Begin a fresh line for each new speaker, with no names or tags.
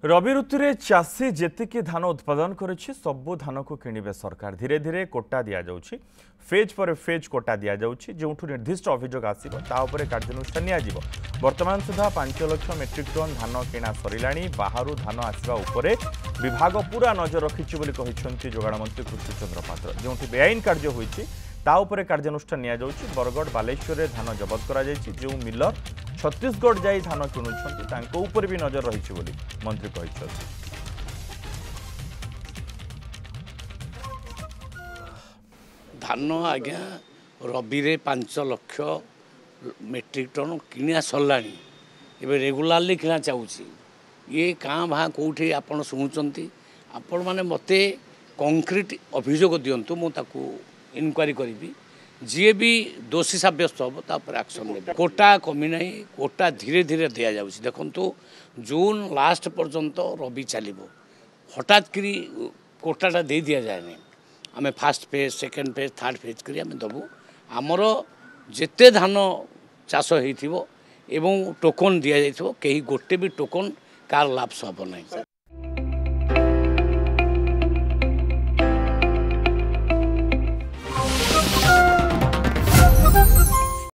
रबि ऋतु में चाषी जेतिकी धान उत्पादन करिछि सबु धान को किणिबे सरकार। धीरे धीरे कोटा दिया जाउछि, फेज पर फेज कोटा दिया जाउछि। जोठु निर्दिष्ट अभियोग आसिबो ता उपरे कार्यानुष्ठान निया जिवो। वर्तमान सुधा 5 लाख मेट्रिक टन धान किणा सरिलाणी। बाहरु धान आसिबा उपरे विभाग पूरा नजर रखिछि बोली कहिसंती जोगाण मंत्री कृष्णचंद्र पात्र। जोठु बेआईन कार्य होइछि ता उपरे कार्यानुष्ठान निया जाउछि। बरगढ़ बालेश्वर रे धान जबत करा जाइछि। जो मिलर छत्तीसगढ़ जाई धान किणुछंती तांको ऊपर भी नजर रही बोली मंत्री कहिसंती।
धान आज्ञा रबी रे 5 लाख मेट्रिक टन किणा सरलाणी। एबे रेगुलारली किणा चाहूची ये काँ भाँ कौटे आपण शुणुचंती। आपण माने मते कंक्रीट अभियोग दियंतु मु ताकू इनक्वारी करी। जी भी दोषी सब्यस्त हम तापर एक्शन ने कोटा कमी ना कोटा धीरे धीरे दि जाऊँगी। देखो जून लास्ट पर्यंत रबी चलो हठात करी कोटाटा दे दि जाए नहीं। आम fast phase second phase third phase करी आम दबू। आमर जेते धान चाष हो टोकन दि जाइए कहीं गोटे भी टोकन कार लाभस हम ना।